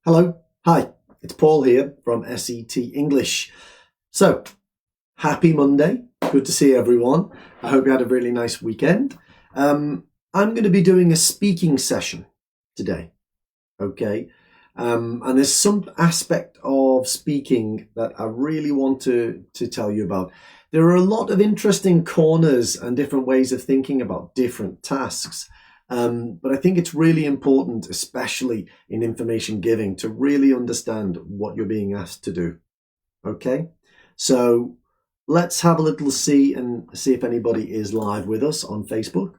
Hello, hi, it's Paul here from SET English. So, happy Monday, good to see everyone. I hope you had a really nice weekend. I'm going to be doing a speaking session today, okay? And there's some aspect of speaking that I really want to tell you about. There are a lot of interesting corners and different ways of thinking about different tasks. But I think it's really important, especially in information giving, to really understand what you're being asked to do. Okay, so let's have a little see if anybody is live with us on Facebook.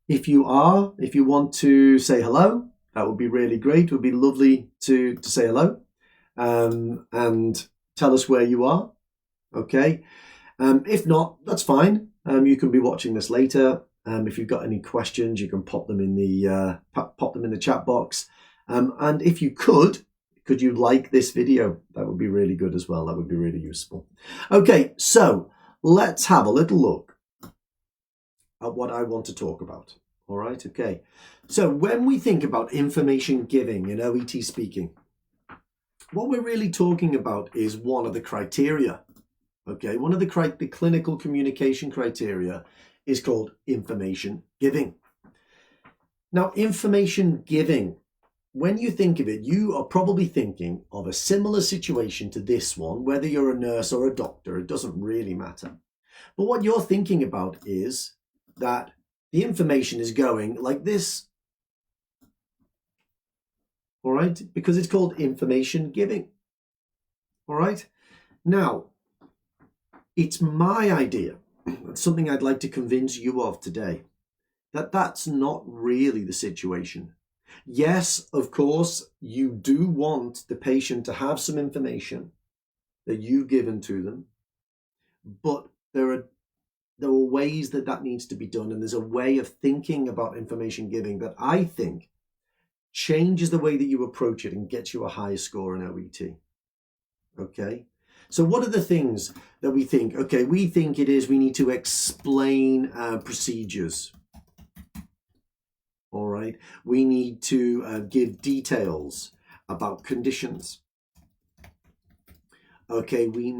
If you want to say hello, that would be really great. It would be lovely to say hello and tell us where you are. Okay, if not, that's fine. You can be watching this later. If you've got any questions, you can pop them in the chat box. And if you could you like this video? That would be really good as well. That would be really useful. Okay, so let's have a little look at what I want to talk about. All right, okay. So when we think about information giving in OET speaking, what we're really talking about is one of the criteria. Okay, one of the clinical communication criteria is called information giving. Now, information giving, when you think of it, you are probably thinking of a similar situation to this one, whether you're a nurse or a doctor, it doesn't really matter. But what you're thinking about is that the information is going like this. All right, because it's called information giving. All right, now, it's my idea. It's something I'd like to convince you of today, that that's not really the situation. Yes, of course, you do want the patient to have some information that you've given to them, but there are ways that needs to be done, and there's a way of thinking about information giving that I think changes the way that you approach it and gets you a higher score in OET. Okay? So what are the things that we think? Okay, we think it is we need to explain procedures. All right, we need to give details about conditions. Okay, we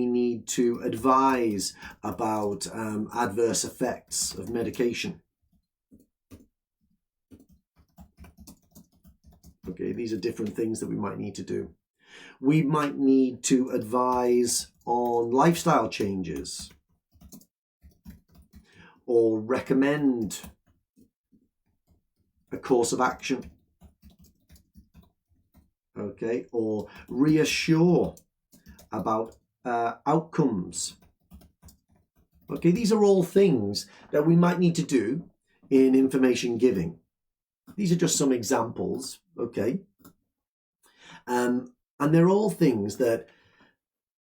need to advise about adverse effects of medication. Okay, these are different things that we might need to do. We might need to advise on lifestyle changes or recommend a course of action, okay, or reassure about outcomes. Okay, these are all things that we might need to do in information giving. These are just some examples, okay? And they're all things that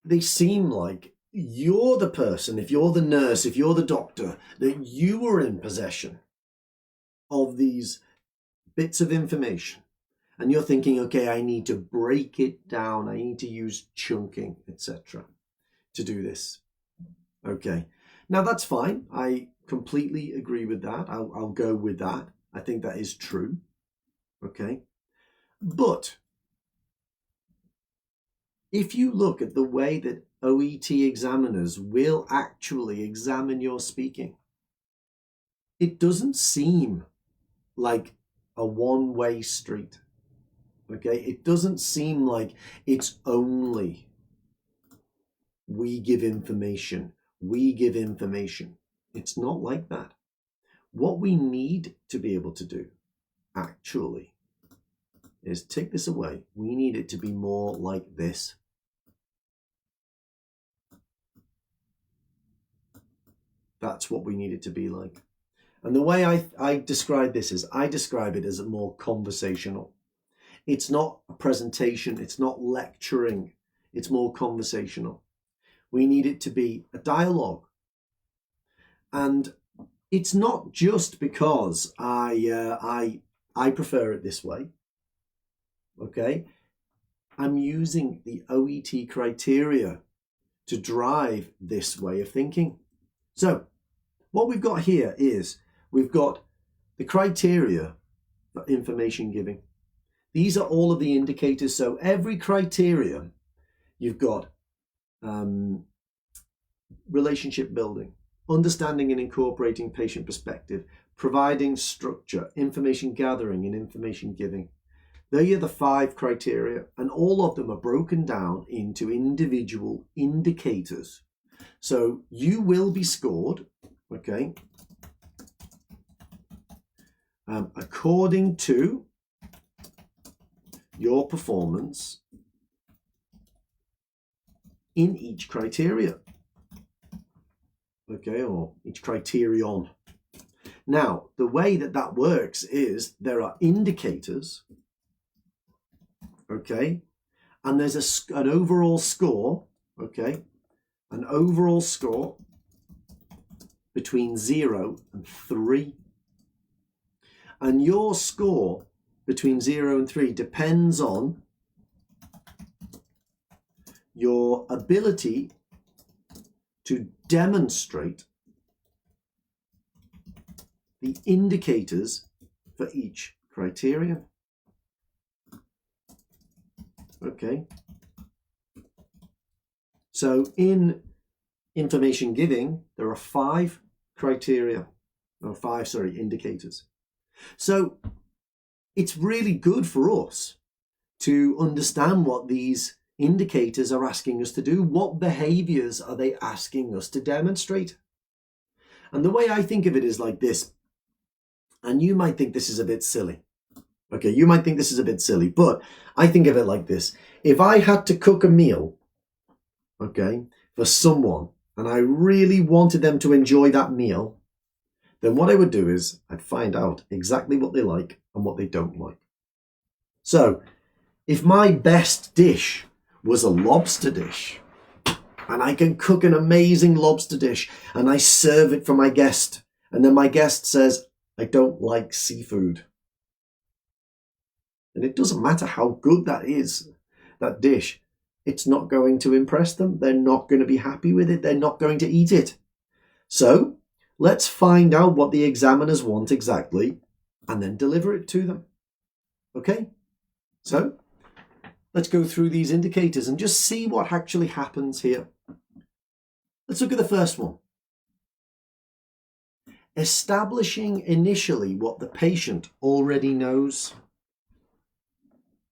they seem like you're the person, if you're the nurse, if you're the doctor, that you are in possession of these bits of information. And you're thinking, okay, I need to break it down. I need to use chunking, etc. to do this. Okay, now that's fine. I completely agree with that. I'll go with that. I think that is true. Okay, but if you look at the way that OET examiners will actually examine your speaking, it doesn't seem like a one-way street. Okay, it doesn't seem like it's only we give information. It's not like that. What we need to be able to do actually is take this away. We need it to be more like this. That's what we need it to be like. And the way I describe this is I describe it as a more conversational. It's not a presentation. It's not lecturing. It's more conversational. We need it to be a dialogue. And it's not just because I prefer it this way. Okay, I'm using the OET criteria to drive this way of thinking. So what we've got here is we've got the criteria for information giving. these are all of the indicators. So every criteria, you've got relationship building, understanding and incorporating patient perspective, providing structure, information gathering and information giving. They are the 5 criteria, and all of them are broken down into individual indicators. So you will be scored, okay, according to your performance in each criteria, okay, or each criterion. Now, the way that works is there are indicators, okay, and there's an overall score, okay, an overall score between 0 and 3. And your score between 0 and 3 depends on your ability to demonstrate the indicators for each criterion. Okay. So in information giving, there are 5 criteria, or 5, indicators. So it's really good for us to understand what these indicators are asking us to do. What behaviors are they asking us to demonstrate? And the way I think of it is like this, and you might think this is a bit silly. Okay, you might think this is a bit silly, but I think of it like this. If I had to cook a meal, okay, for someone, and I really wanted them to enjoy that meal, then what I would do is I'd find out exactly what they like and what they don't like. So if my best dish was a lobster dish, and I can cook an amazing lobster dish, and I serve it for my guest, and then my guest says, I don't like seafood. And it doesn't matter how good that is, that dish, it's not going to impress them. They're not going to be happy with it. They're not going to eat it. So let's find out what the examiners want exactly and then deliver it to them. Okay? So let's go through these indicators and just see what actually happens here. Let's look at the first one. Establishing initially what the patient already knows.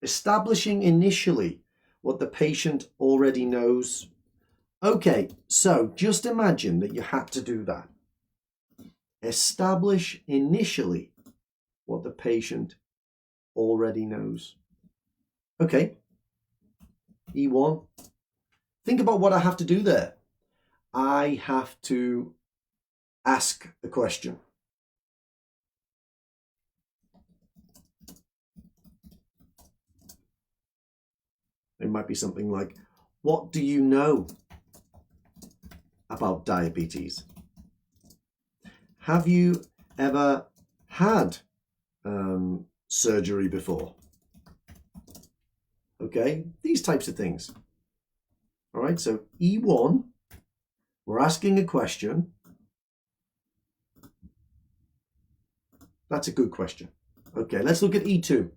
Establishing initially what the patient already knows. Okay, so just imagine that you had to do that. Establish initially what the patient already knows. Okay, E1. Think about what I have to do there. I have to ask a question. It might be something like, what do you know about diabetes? Have you ever had surgery before? Okay, these types of things. All right, so E1, we're asking a question. That's a good question. Okay, let's look at E2.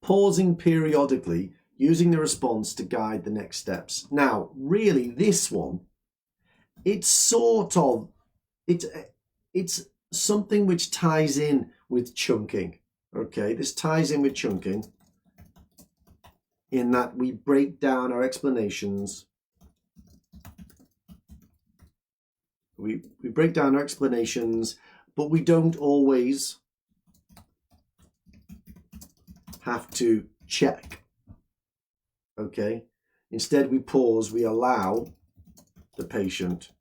Pausing periodically, using the response to guide the next steps. Now, really, this one, it's sort of, it's something which ties in with chunking. Okay, this ties in with chunking in that we break down our explanations. We break down our explanations, but we don't always have to check. Okay, instead we pause, we allow the patient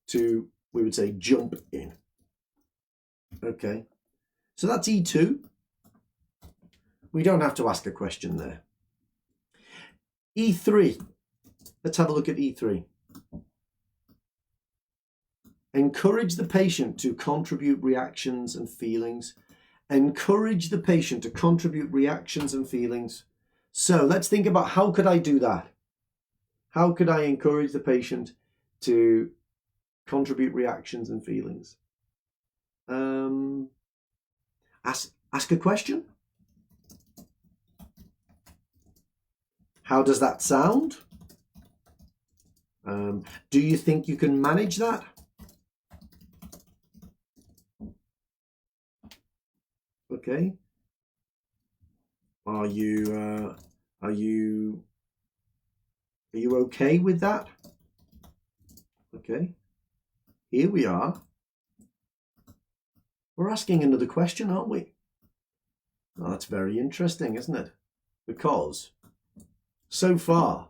to, we would say, jump in. Okay, so that's E2. We don't have to ask a question there. E3, let's have a look at E3. Encourage the patient to contribute reactions and feelings. Encourage the patient to contribute reactions and feelings. So let's think about, how could I do that? How could I encourage the patient to contribute reactions and feelings? Ask a question. How does that sound? Do you think you can manage that? Okay. Are you okay with that? Okay. Here we are. We're asking another question, aren't we? Oh, that's very interesting, isn't it? Because so far,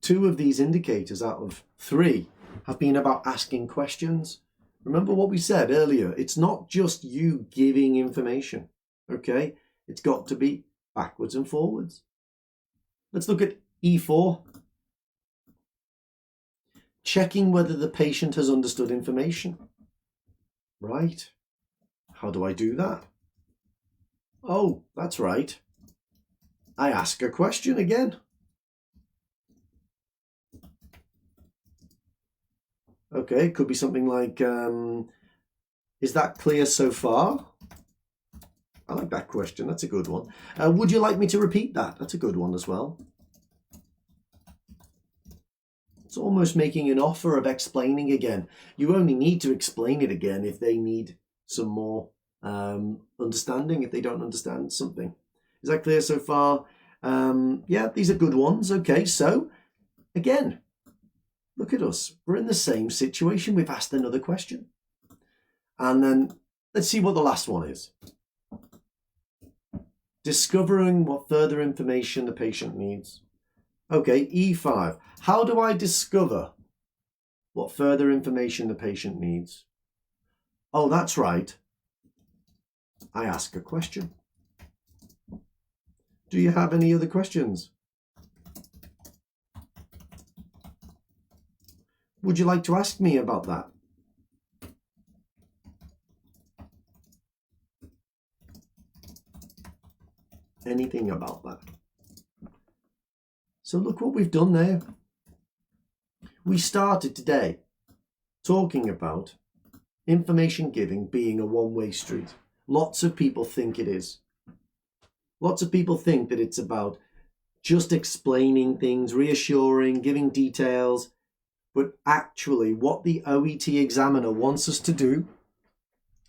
2 of these indicators out of 3 have been about asking questions. Remember what we said earlier, it's not just you giving information, okay? It's got to be backwards and forwards. Let's look at E4. Checking whether the patient has understood information. Right. How do I do that? Oh, that's right. I ask a question again. Okay, it could be something like, is that clear so far? I like that question. That's a good one. Would you like me to repeat that? That's a good one as well. It's almost making an offer of explaining again. You only need to explain it again if they need some more understanding, if they don't understand something. Is that clear so far? Yeah, these are good ones. Okay, so again, look at us. We're in the same situation. We've asked another question. And then let's see what the last one is. Discovering what further information the patient needs. Okay, E5. How do I discover what further information the patient needs? Oh, that's right. I ask a question. Do you have any other questions? Would you like to ask me about that? Anything about that? So look what we've done there. We started today talking about information giving being a one-way street. Lots of people think it is. Lots of people think that it's about just explaining things, reassuring, giving details. But actually what the OET examiner wants us to do,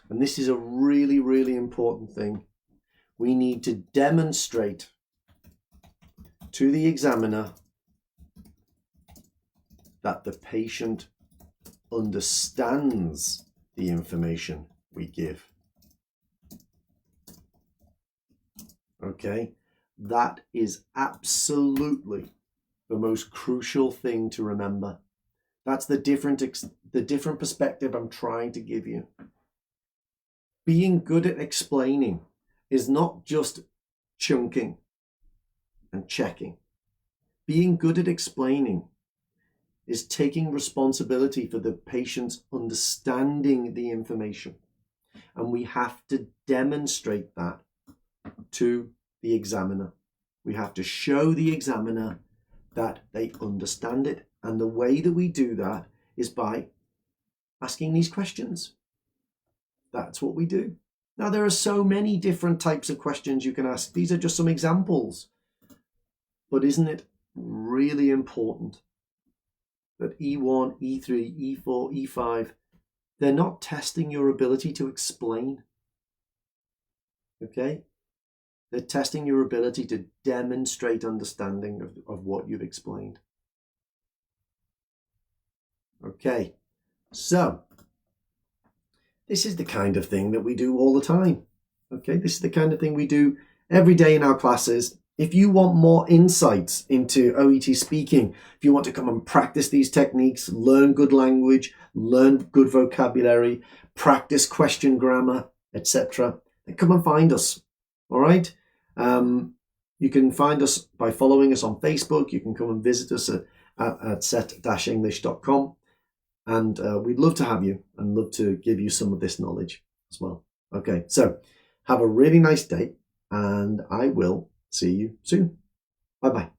and this is a really, really important thing, we need to demonstrate to the examiner that the patient understands the information we give. Okay, that is absolutely the most crucial thing to remember. That's the different perspective I'm trying to give you. Being good at explaining is not just chunking and checking. Being good at explaining is taking responsibility for the patient's understanding the information. And we have to demonstrate that to the examiner. We have to show the examiner that they understand it. And the way that we do that is by asking these questions. That's what we do. Now, there are so many different types of questions you can ask. These are just some examples. But isn't it really important that E1, E3, E4, E5, they're not testing your ability to explain? Okay? They're testing your ability to demonstrate understanding of what you've explained. Okay, so this is the kind of thing that we do all the time. Okay, this is the kind of thing we do every day in our classes. If you want more insights into OET speaking, if you want to come and practice these techniques, learn good language, learn good vocabulary, practice question grammar, etc., then come and find us. All right? You can find us by following us on Facebook. You can come and visit us at set-english.com. And we'd love to have you and love to give you some of this knowledge as well. Okay, so have a really nice day, and I will see you soon. Bye-bye.